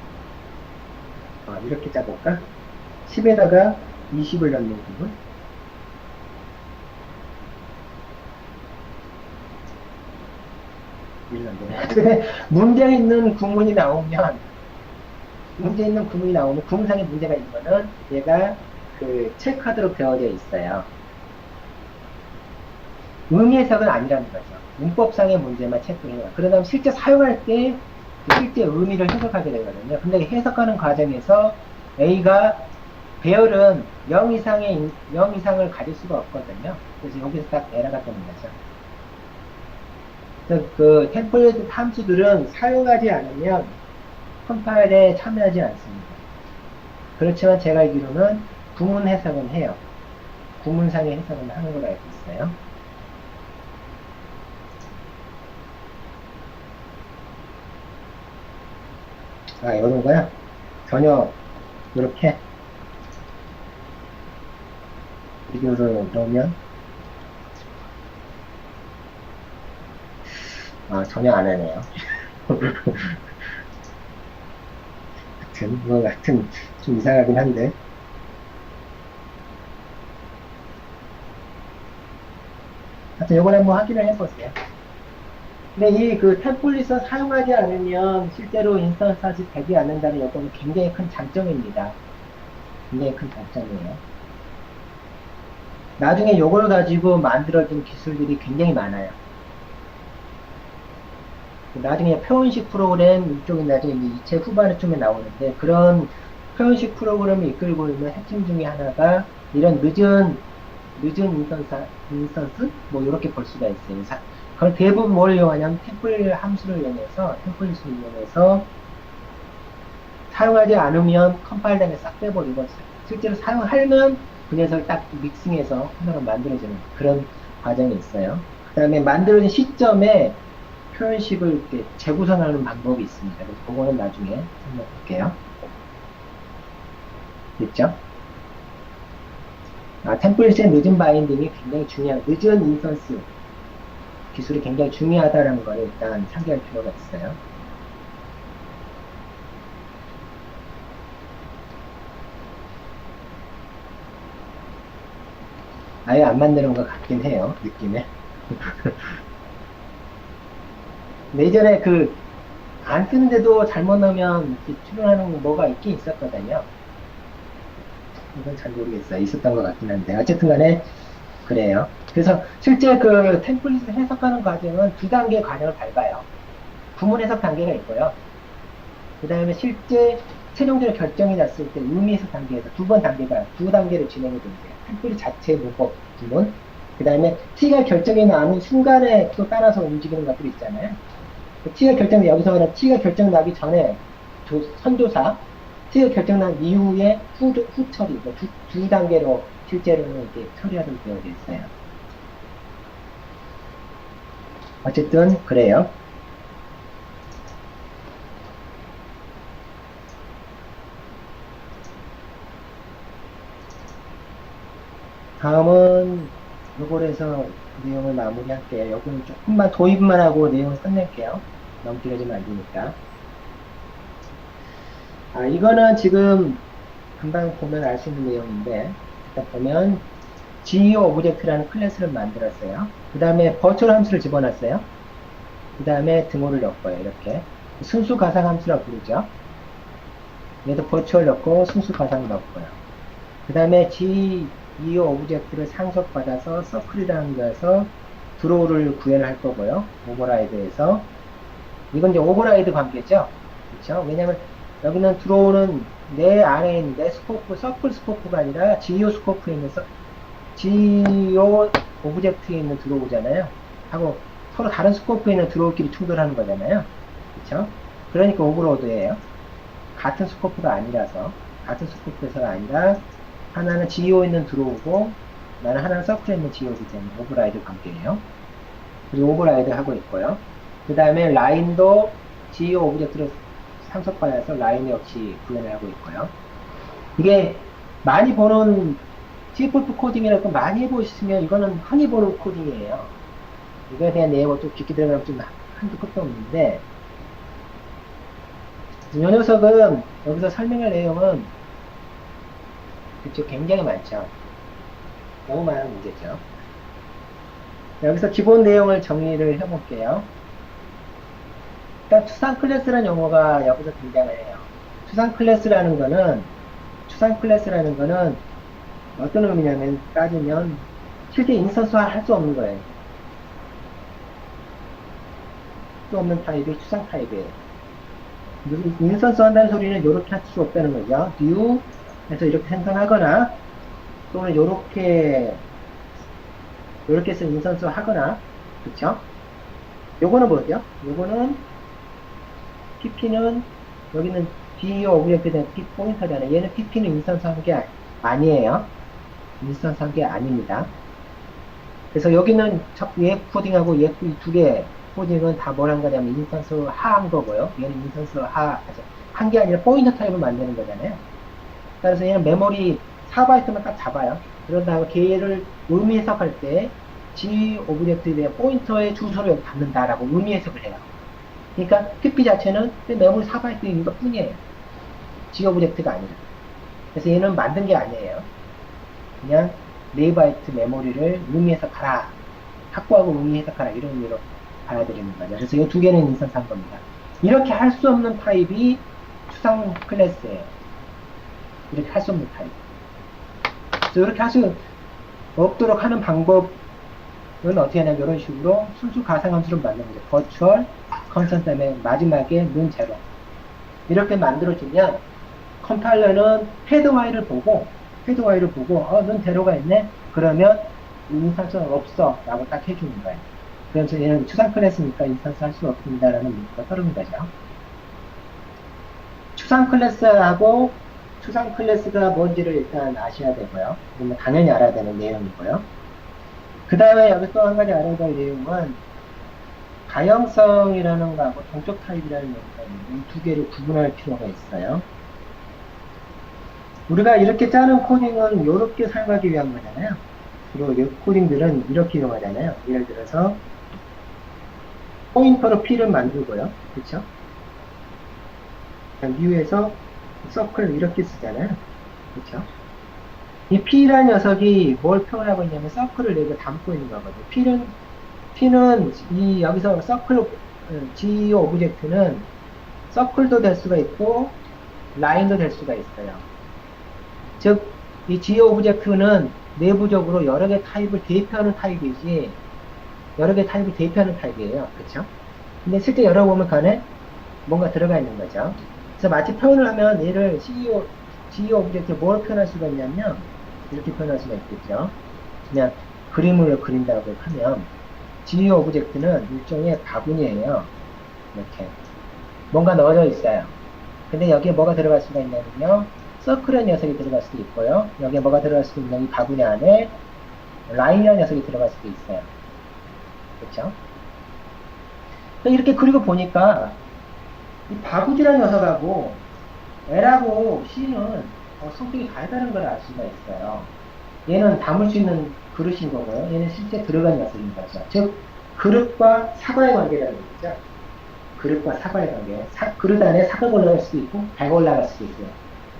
이렇게 짜볼까? 10에다가 20을 넣는 부분. 근데 문제 있는 구문이 나오면 구문상에 문제가 있는 거는 얘가 그 체크하도록 되어져 있어요. 의미 해석은 아니라는 거죠. 문법상의 문제만 체크해요. 그러다 실제 사용할 때 실제 의미를 해석하게 되거든요. 근데 해석하는 과정에서 A가 배열은 0 이상을 가질 수가 없거든요. 그래서 여기서 딱 에러가 뜨는 거죠. 그 템플릿 함수들은 사용하지 않으면 컴파일에 참여하지 않습니다. 그렇지만 제가 알기로는 구문 해석은 해요. 구문상의 해석은 하는 걸로 알고 있어요. 이런 거야? 전혀 이렇게 비교를 넣으면 전혀 안 하네요. 하여튼 좀 이상하긴 한데. 하여튼 요번에 한번 확인을 해보세요. 근데 이 그 템플릿을 사용하지 않으면 실제로 인스턴스가 되지 않는다는 요건 굉장히 큰 장점입니다. 굉장히 큰 장점이에요. 나중에 요걸 가지고 만들어진 기술들이 굉장히 많아요. 나중에 표현식 프로그램 이쪽에 나중에 이 책 후반쯤에 나오는데 그런 표현식 프로그램을 이끌고 있는 핵심 중에 하나가 이런 늦은 인스턴스 뭐 이렇게 볼 수가 있어요. 그걸 대부분 뭘 이용하냐면 템플릿 함수를 템플릿을 이용해서 사용하지 않으면 컴파일러에 싹 빼버리고 실제로 사용하면 그 녀석을 딱 믹싱해서 하나로 만들어지는 그런 과정이 있어요. 그 다음에 만들어진 시점에 표현식을 이렇게 재구성하는 방법이 있습니다. 그래서 그거는 나중에 설명해 볼게요. 됐죠? 템플릿의 늦은 바인딩이 굉장히 늦은 인스턴스 기술이 굉장히 중요하다는 걸 일단 상기할 필요가 있어요. 아예 안 만드는 것 같긴 해요, 느낌에. 예전에 안 뜨는데도 잘못 넣으면 출연하는 뭐가 있긴 있었거든요. 이건 잘 모르겠어요. 있었던 것 같긴 한데. 어쨌든 간에, 그래요. 그래서 실제 그 템플릿을 해석하는 과정은 두 단계 과정을 밟아요. 구문 해석 단계가 있고요. 그 다음에 실제 최종적으로 결정이 났을 때 의미 해석 단계에서 두 단계로 진행이 됩니다. 템플릿 자체의 문법 구문, 그 다음에 T가 결정이 나는 순간에 또 따라서 움직이는 것들이 있잖아요. T가 T가 결정나기 전에 선조사, T가 결정난 이후에 후 처리, 두 단계로 실제로는 이렇게 처리하도록 되어 있어요. 어쨌든 그래요. 다음은 요걸 해서 내용을 마무리할게요. 여기는 조금만 도입만 하고 내용을 끝낼게요. 너무 길어지면 안 되니까. 이거는 지금 금방 보면 알 수 있는 내용인데, 일단 보면 GEO 오브젝트라는 클래스를 만들었어요. 그 다음에 버추얼 함수를 집어넣었어요. 그 다음에 등호를 넣고요. 이렇게 순수 가상 함수라고 부르죠. 얘도 버추얼 넣고 순수 가상 넣고요. 그 다음에 GEO 오브젝트를 상속받아서 서클이라는 거에서 드로우를 구현할 거고요. 오버라이드에서 이건 이제 오버라이드 관계죠. 그렇죠? 왜냐면 여기는 드로우는 내 안에 있는 내 스코프, 서클 스코프가 아니라 GEO 스코프에 있는 GEO 오브젝트에 있는 드로우잖아요. 하고 서로 다른 스코프에 있는 드로우끼리 충돌하는 거잖아요. 그렇죠? 그러니까 오버로드예요. 같은 스코프가 아니라서 같은 스코프에서가 아니라 하나는 GEO 있는 드로우고 나는 하나는 서클에 있는 GEO이기 때문에 오버라이드 관계예요. 그리고 오버라이드 하고 있고요. 그 다음에 라인도 GEO 오브젝트를 상속받아서 라인 역시 구현을 하고 있고요. 이게 많이 보는 C++ 코딩이라고 많이 해보시면 이거는 흔히 보는 코딩이에요. 이거에 대한 내용을 좀 깊게 들어가면 좀 한두 끝도 없는데 이 녀석은 여기서 설명할 내용은 그쪽 굉장히 많죠. 너무 많은 문제죠. 여기서 기본 내용을 정리를 해볼게요. 일단 추상 클래스라는 용어가 여기서 등장을 해요. 추상 클래스라는 거는 어떤 의미냐면 따지면 실제 인스턴스화 할 수 없는 거예요. 수 없는 타입이 추상 타입이에요. 인스턴스 한다는 소리는 이렇게 할 수 없다는 거죠. new 해서 이렇게 생성하거나 또는 이렇게 해서 인스턴스 하거나 그쵸? 요거는 뭐죠? 요거는 pp는 여기는 GEO 오브젝트에 대한 p 포인터잖아요. 얘는 pp는 인스턴스 한 게 아니에요. 인스턴스 한 게 아닙니다. 그래서 여기는 얘 코딩하고 얘 두 개 코딩은 다 뭘 한 거냐면 인스턴스 하한 거고요. 얘는 인스턴스 한 게 아니라 포인터 타입을 만드는 거잖아요. 따라서 얘는 메모리 4바이트만 딱 잡아요. 그런 다음에 걔를 의미 해석할 때 G 오브젝트에 대한 포인터의 주소를 받는다라고 의미 해석을 해요. 그러니까 PP 자체는 메모리 4바이트인 것 뿐이에요. G 오브젝트가 아니라. 그래서 얘는 만든 게 아니에요. 그냥 4바이트 메모리를 의미 해석하라. 확보하고 의미 해석하라. 이런 의미로 받아들이는 거죠. 그래서 이 두 개는 인스턴스한 겁니다. 이렇게 할 수 없는 타입이 추상 클래스예요. 이렇게 할 수 없는 타입. 그래서 이렇게 할 수 없도록 하는 방법은 어떻게 하냐면 이런 식으로 순수 가상함수를 만드는 거죠. 버추얼 컨스턴트 다음에 마지막에 눈 제로. 이렇게 만들어주면 컴파일러는 헤드와이를 보고 눈 제로가 있네? 그러면 인스턴스는 없어 라고 딱 해주는 거예요. 그래서 얘는 추상 클래스니까 인스턴스 할 수 없습니다 라는 문구가 떠오르는 거죠. 추상 클래스가 뭔지를 일단 아셔야 되고요. 그러면 당연히 알아야 되는 내용이고요. 그 다음에 여기 또 한 가지 알아야 될 내용은 가형성이라는 거하고 동적 타입이라는 용어가 있는데 이 두 개를 구분할 필요가 있어요. 우리가 이렇게 짜는 코딩은 이렇게 사용하기 위한 거잖아요. 그리고 이 코딩들은 이렇게 이용하잖아요. 예를 들어서 포인터로 P를 만들고요. 그쵸? 뉴에서 서클 이렇게 쓰잖아요. 그쵸? 이 P라는 녀석이 뭘 표현하고 있냐면 서클을 내고 담고 있는 거거든요. P는 여기서 서클, GEO 오브젝트는 서클도 될 수가 있고 라인도 될 수가 있어요. 즉, 이 GEO 오브젝트는 내부적으로 여러 개 타입을 대입하는 타입이지 여러 개 타입을 대입하는 타입이에요. 그쵸? 근데 실제 열어보면 그 안에 뭔가 들어가 있는 거죠. 그래서 마치 표현을 하면 얘를 GEO 오브젝트를 뭘 표현할 수가 있냐면 이렇게 표현할 수가 있겠죠. 그냥 그림을 그린다고 하면 GEO 오브젝트는 일종의 바구니예요. 이렇게 뭔가 넣어져 있어요. 근데 여기에 뭐가 들어갈 수가 있냐면요. 서클이라는 녀석이 들어갈 수도 있고요. 여기에 뭐가 들어갈 수도 있는 이 바구니 안에 라인이라는 녀석이 들어갈 수도 있어요. 그렇죠? 이렇게 그리고 보니까 이 바구지라는 녀석하고 L하고 C는 성격이 다르다는 걸 알 수가 있어요. 얘는 담을 수 있는 그릇인 거고요. 얘는 실제 들어간 녀석인 거죠. 즉 그릇과 사과의 관계라는 거죠. 그릇과 사과의 관계. 그릇 안에 사과가 올라갈 수도 있고 배가 올라갈 수도 있고요.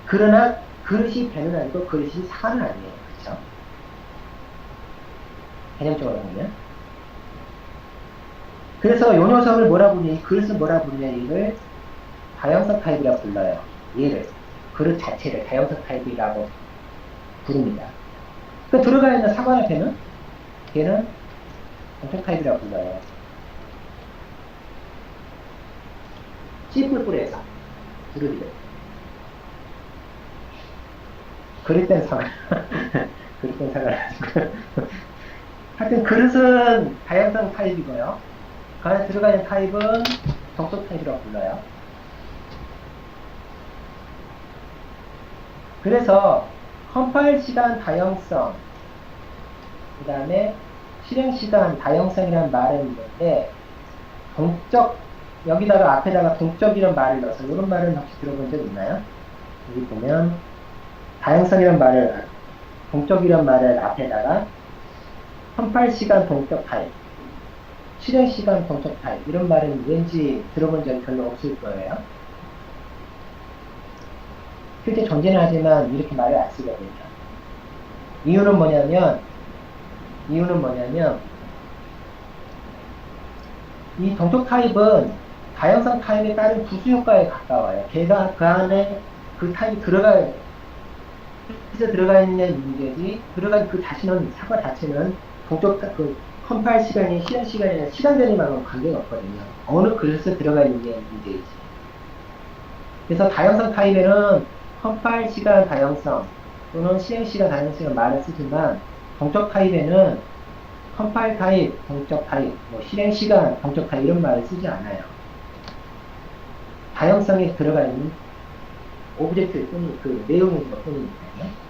그러나 그릇이 배는 아니고 그릇이 사는 아니에요. 그쵸? 개념적으로 보면. 그래서 요 녀석을 뭐라 부르냐, 이 그릇을 뭐라 부르냐, 이를 다형성 타입이라고 불러요. 얘를. 그릇 자체를 다형성 타입이라고 부릅니다. 그 들어가 있는 사과나 배는 걔는 동적 타입이라고 불러요. 씨뿔뿔에서 그릇이래. 그릇된 사과. 그릇된 사과를 가지고. 하여튼 그릇은 다양성 타입이고요. 그 안에 들어가 있는 타입은 동적 타입이라고 불러요. 그래서 컴파일 시간 다형성, 그 다음에 실행 시간 다형성이라는 말은 있는데, 동적, 여기다가 앞에다가 동적이라는 말을 넣어서 이런 말은 혹시 들어본 적 있나요? 여기 보면 다형성이라는 말을, 동적이라는 말을 앞에다가 컴파일 시간 동적 타입, 실행 시간 동적 타입, 이런 말은 왠지 들어본 적이 별로 없을 거예요. 실제 존재는 하지만 이렇게 말을 안 쓰거든요. 이유는 뭐냐면 이 동적 타입은 다형성 타입에 따른 부수 효과에 가까워요. 걔가 그 안에 그 타입이 들어가 있는 문제지, 들어간 그 자신은, 사과 자체는 동적, 그 컴파일 시간이 실행 시간이나 시간 단위만은 관계가 없거든요. 어느 그릇에 들어가 있는 게 문제이지. 그래서 다형성 타입에는 컴파일 시간 다형성 또는 실행 시간 다형성을 말을 쓰지만, 동적 타입에는 컴파일 타입, 동적 타입, 뭐 실행 시간, 동적 타입 이런 말을 쓰지 않아요. 다형성에 들어가 있는 오브젝트일 뿐이, 그 내용인 것 뿐이니까요.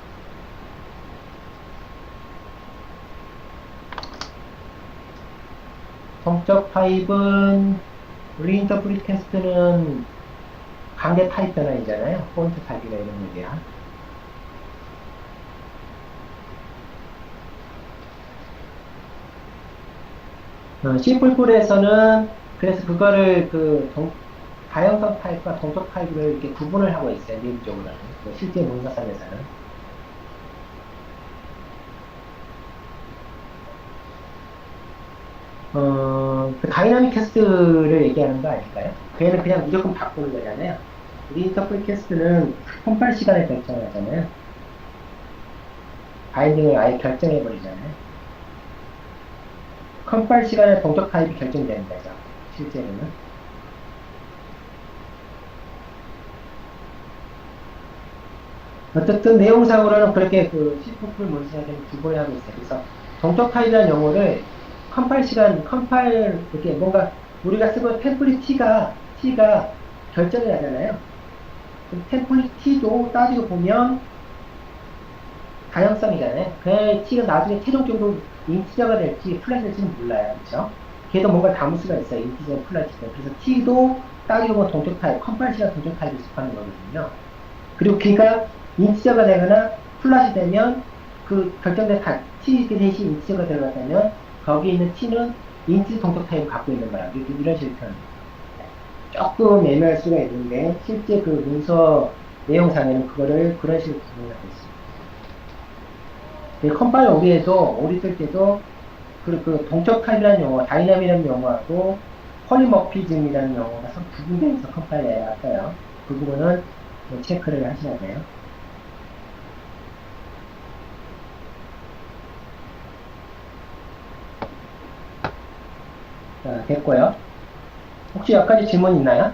동적 타입은 리인터프리테스트는 강제 타입 변환이잖아요. 폰트 타입이나 이런 얘기야. C++에서는 그래서 그거를 다형성 타입과 동적 타입을 이렇게 구분을 하고 있어요. 내부적으로는. 실제 문서상에서는. 그 다이나믹 캐스트를 얘기하는 거 아닐까요? 그 애는 그냥 무조건 바꾸는 거잖아요. 리인터플 캐스트는 컴파일 시간을 결정하잖아요. 바인딩을 아예 결정해버리잖아요. 컴파일 시간에 동적 타입이 결정되는 거죠. 실제로는. 어쨌든 내용상으로는 그렇게 그 C++ 문서에 구분을 하고 있어요. 그래서 동적 타입이라는 용어를 컴파일 시간, 이렇게 뭔가 우리가 쓰고 템플릿 T가 결정을 하잖아요. 템플릿 T도 따지고 보면 다양성이잖아요. 그 T가 나중에 최종적으로 인티저가 될지 플랫 될지는 몰라요. 그렇죠? 걔도 뭔가 담을 수가 있어요. 인티저, 플랫. 그래서 T도 따지고 보면 동적 타입, 컴파일 시간 동적 타입을 속하는 거거든요. 그리고 걔가 인티저가 되거나 플랫이 되면 그 결정된 T 대신 인티저가 들어가면 거기 있는 T는 인티 동적 타입을 갖고 있는 거야. 이런 식으로 표현합니다. 조금 애매할 수가 있는데 실제 그 문서 내용상에는 그거를 그런 식으로 구분하고 있습니다. 컴파일 오리 쓸 때도 그 동적 타입이라는 용어, 다이나믹이라는 용어하고 폴리머피즘이라는 용어가 서로 구분되어서 컴파일에 왔어요. 그 부분은 체크를 하셔야 돼요. 자, 됐고요. 혹시 여기까지 질문 있나요?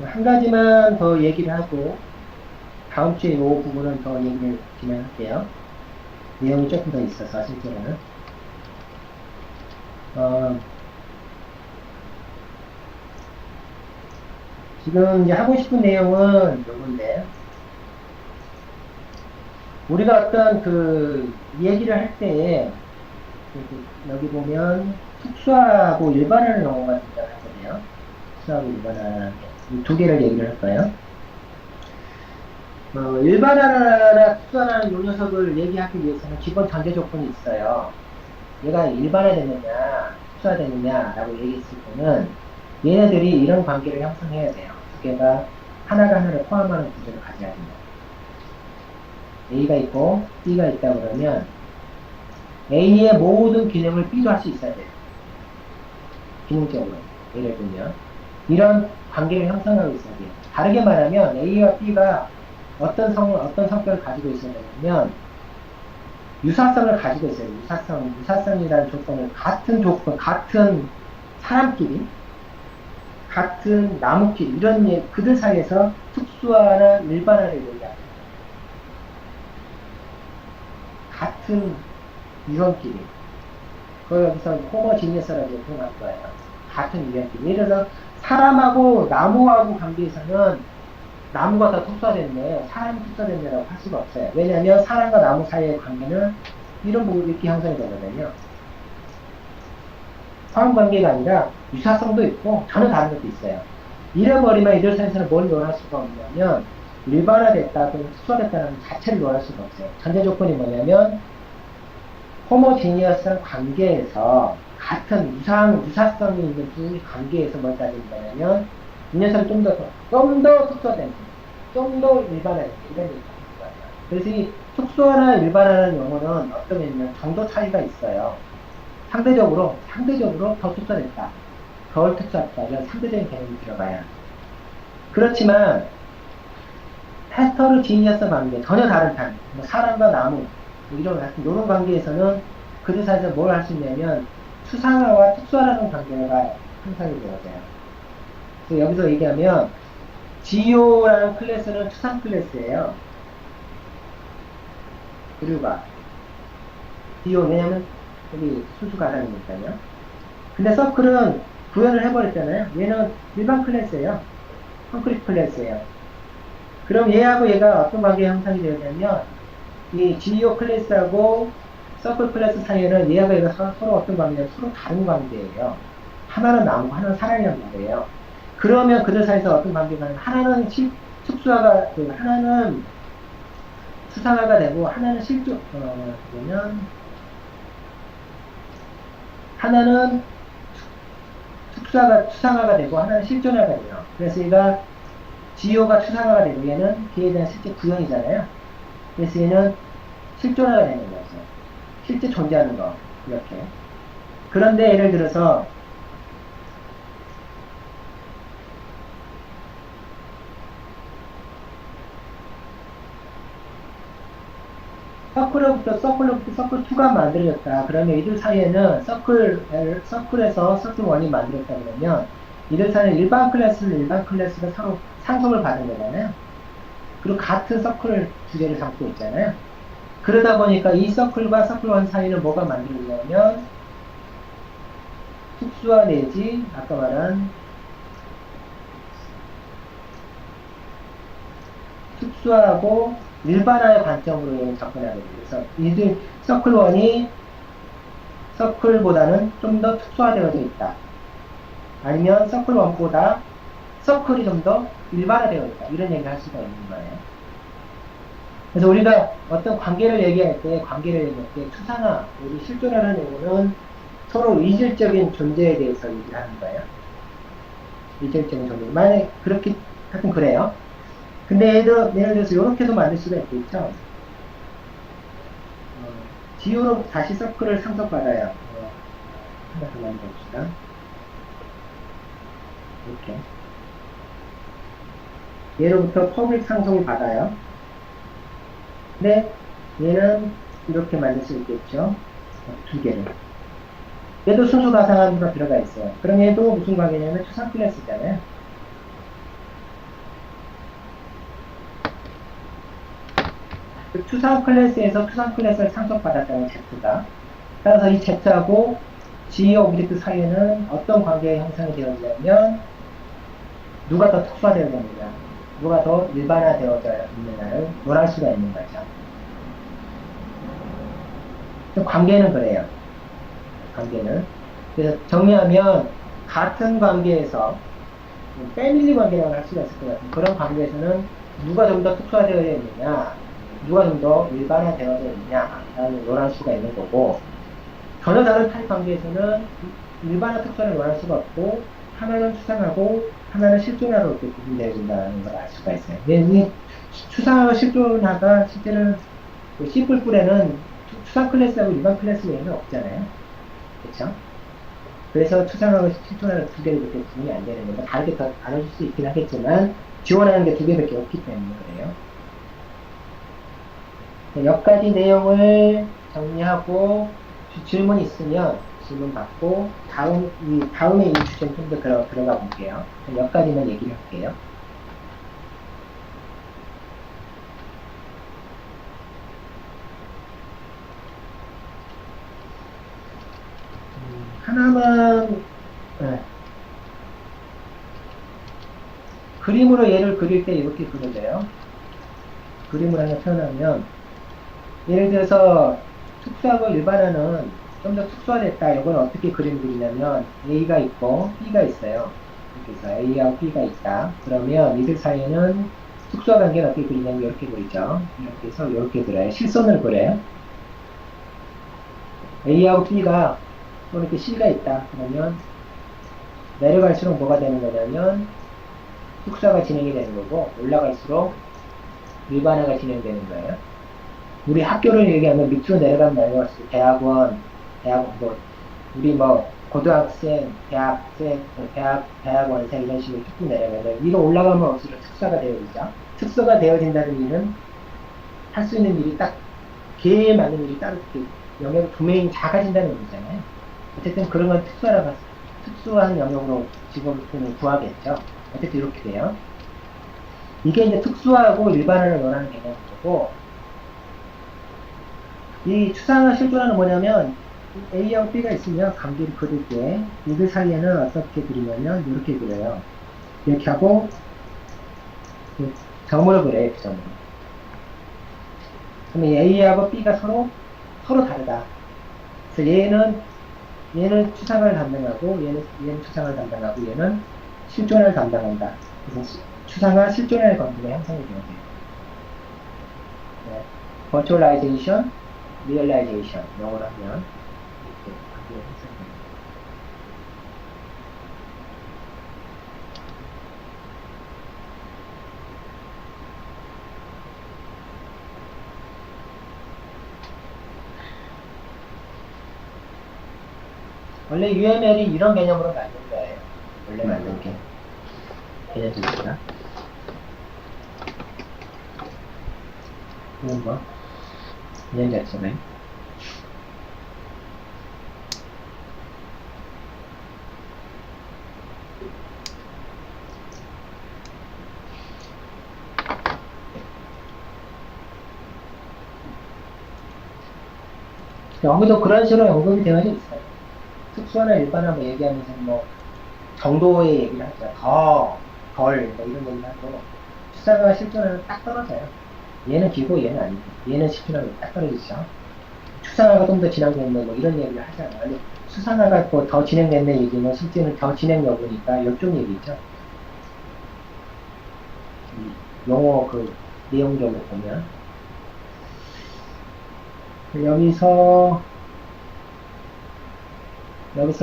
한 가지만 더 얘기를 하고 다음 주에 이 부분은 더 얘기를 진행할게요. 내용이 조금 더 있어서 실제로는 지금 이제 하고 싶은 내용은 요건데, 우리가 어떤 그 얘기를 할 때에 여기 보면 특수하고 일반화라는 용어가 등장하거든요. 특수하고 일반화 이 두 개를 얘기를 할 거예요. 일반화나 특수화라는 요 녀석을 얘기하기 위해서는 기본 전제 조건이 있어요. 얘가 일반화되느냐, 특수화되느냐라고 얘기했을 때는 얘네들이 이런 관계를 형성해야 돼요. 두 개가 하나가 하나를 포함하는 구조를 가져야 됩니다. A가 있고 B가 있다 그러면 A의 모든 기능을 B도 할 수 있어야 돼요. 기능적으로. 예를 들면 이런 관계를 형성하고 있어야 돼요. 다르게 말하면 A와 B가 어떤 성격을 가지고 있어야 되냐면 유사성을 가지고 있어요. 유사성이라는 조건을 같은 사람끼리, 같은 나무끼리, 그들 사이에서 특수화나 일반화를 얘기합니다. 같은 유형끼리. 그걸 여기서 호모지니어스라고 표현할 거예요. 같은 유형끼리. 예를 들어서 사람하고 나무하고 관계에서는 나무가 더 특수화됐네, 사람이 특수화됐네라고 할 수가 없어요. 왜냐하면 사람과 나무 사이의 관계는 이런 부분이 이렇게 형성이 되거든요. 상관관계가 아니라 유사성도 있고 전혀 다른 것도 있어요. 잃어버리면 이들 사이에서는 뭘 논할 수가 없냐면 일반화됐다 또는 특수화됐다는 자체를 논할 수가 없어요. 전제 조건이 뭐냐면 호모지니어스한 관계에서 같은 유사성이 있는 두 관계에서 뭘 따지는 거냐면 이 녀석이 좀 더 특수화된, 좀 더 일반화된 이런 얘기가 있는 거예요. 그래서 이 특수화나 일반화라는 용어는 어떤 의미냐면 정도 차이가 있어요. 상대적으로 더 특수화됐다, 덜 특수화됐다 이런 상대적인 개념이 들어가요. 그렇지만 헤터로지니어스 관계, 전혀 다른 판, 뭐 사람과 나무 이런 관계에서는 그들 사이에서 뭘 할 수 있냐면 추상화와 특수화라는 관계가 형성이 되어져요. 그래서 여기서 얘기하면 GO라는 클래스는 추상 클래스예요. 그류가 GO, 왜냐면 여기 수수 가상이니까요. 근데 서클은 구현을 해버렸잖아요. 얘는 일반 클래스예요. 콘크리트 클래스예요. 그럼 얘하고 얘가 어떤 관계 형성이 되었냐면 이 GO 클래스하고 서클 클래스 사이에는 얘가 서로 어떤 관계냐면 서로 다른 관계예요. 하나는 나무고 하나는 사람이란 말이에요. 그러면 그들 사이에서 어떤 관계가 있냐면 하나는 특수화가 되고 하나는 수상화가 되고 하나는 그러면 하나는 추상화가 되고 하나는 실존화가 돼요. 그래서 얘가 GO가 추상화가 되고 얘는 걔에 대한 실제 구현이잖아요. 그래서 얘는 실존화가 되는 거죠. 실제 존재하는 거 이렇게. 그런데 예를 들어서 서클로부터 서클2가 만들어졌다. 그러면 이들 사이에는 서클에서 서클1이 만들었다 그러면 이들 사이에 일반 클래스가 서로 상속을 받은 거잖아요. 그리고 같은 서클 주제를 삼고 있잖아요. 그러다 보니까 이 서클과 서클1 사이는 뭐가 만들어지냐면 특수화 내지 아까 말한 특수화하고 일반화의 관점으로 접근하게 돼요. 그래서 이들 서클1이 서클보다는 좀 더 특수화되어져 있다. 아니면 서클1보다 서클이 좀 더 일반화되어 있다. 이런 얘기를 할 수가 있는 거예요. 그래서 우리가 어떤 관계를 얘기할 때 추상화, 우리 실존화라는 용어는 서로 이질적인 존재에 대해서 얘기를 하는 거예요. 이질적인 존재. 만약에 그렇게 하여튼 그래요. 근데 예를 들어서 이렇게도 만들 수가 있겠죠. GO로 다시 서클을 상속받아요. 하나 더 만들어봅시다. 이렇게. 얘로부터 퍼블릭 상속을 받아요. 근데 얘는 이렇게 만들 수 있겠죠. 두 개를. 얘도 순수 가상화가 들어가 있어요. 그럼 얘도 무슨 관계냐면 추상 클래스잖아요. 그 추상 클래스에서 추상 클래스를 상속받았다는 Z가. 따라서 이 Z하고 GO 오브젝트 사이에는 어떤 관계가 형성이 되었냐면 누가 더 특수화되었느냐, 누가 더 일반화되어져 있느냐를 논할 수가 있는 거죠. 관계는 그래요. 관계는. 그래서 정리하면 같은 관계에서 패밀리 관계라고 할 수가 있을 것 같은 그런 관계에서는 누가 좀 더 특수화되어 있느냐, 누가 좀 더 일반화되어져 있느냐라는 논할 수가 있는 거고, 전혀 다른 타입 관계에서는 일반화 특성을 원할 수가 없고 하나는 추상하고 하나는 실존화로 이렇게 구분되어진다는 걸 알 수가 있어요. 근데 이 추상화와 실존화가 실제는 그 C++에는 추상 클래스하고 일반 클래스 외에는 없잖아요. 그렇죠? 그래서 추상하고 실존화는 두 개를 그렇게 구분이 안 되는 거고 다르게 더 나눠질 수 있긴 하겠지만 지원하는 게 두 개밖에 없기 때문에 그래요. 여기까지 내용을 정리하고 질문 있으면 질문 받고 다음에 이 주제는 좀 더 들어가 볼게요. 여기까지만 얘기를 할게요. 하나만 네. 그림으로 얘를 그릴 때 이렇게 그려져요. 그림을 하나 표현하면 예를 들어서 특수하고 일반화는 좀 더 특수화됐다. 이건 어떻게 그림 그리냐면 A가 있고 B가 있어요. 이렇게 해서 A하고 B가 있다. 그러면 이들 사이에는 특수화 관계는 어떻게 그리냐면 이렇게 그리죠. 이렇게 해서 이렇게 그려요. 실선을 그려요. A하고 B가 또 이렇게 C가 있다. 그러면 내려갈수록 뭐가 되는 거냐면 특수화가 진행이 되는 거고 올라갈수록 일반화가 진행되는 거예요. 우리 학교를 얘기하면 밑으로 내려가면 내려갈수록 대학원, 우리 고등학생, 대학생, 대학원생 이런 식으로 쭉 내려가면 위로 올라가면 올수록 특수화가 되어지죠. 특수화가 되어진다는 일은 할 수 있는 일이 딱, 개에 맞는 일이 따로 영역 도메인이 작아진다는 얘기잖아요. 어쨌든 그런 건 특수한 영역으로 직업을 구하겠죠. 어쨌든 이렇게 돼요. 이게 이제 특수화하고 일반화를 원하는 개념이고, 이 추상화 실존화는 뭐냐면 A하고 B가 있으면 관계를 그릴 때 이들 사이에는 어떻게 그리냐면 이렇게 그려요. 이렇게 하고 점을 그려요. 이렇게 점을. 그러면 A하고 B가 서로 다르다. 그래서 얘는 추상을 담당하고 얘는 추상을 담당하고 얘는 실존을 담당한다. 그래서 추상화 실존의 관계가 형성이 되어요. 네. Virtualization, Realization 영어로 하면 이렇게 관계가 형성이 됩니다. 원래 UML이 이런 개념으로 만든 거예요. 원래 만든 게. 개념 자체가. 이건 개념 자체가. 여기도 그런 식으로 언급이 되어 있어요. 특수화나 일반화 얘기하면서 정도의 얘기를 하죠. 덜, 이런 얘기를 하고, 추상과 실존화는 딱 떨어져요. 얘는 기고 얘는 아니고, 얘는 실존화가 딱 떨어지죠. 추상화가 좀 더 진행됐네, 이런 얘기를 하잖아요. 근데 추상화가 더 진행됐네 얘기는 실제는 더 진행 여부니까 이쪽 얘기죠. 용어 내용적으로 보면. 여기서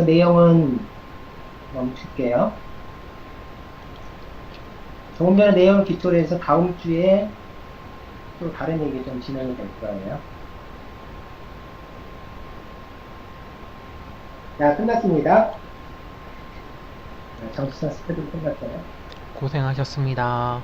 내용은 멈출게요. 조금 전에 내용을 기초로 해서 다음 주에 또 다른 얘기 좀 진행이 될 거예요. 자, 끝났습니다. 정치사 스터디 끝났어요. 고생하셨습니다.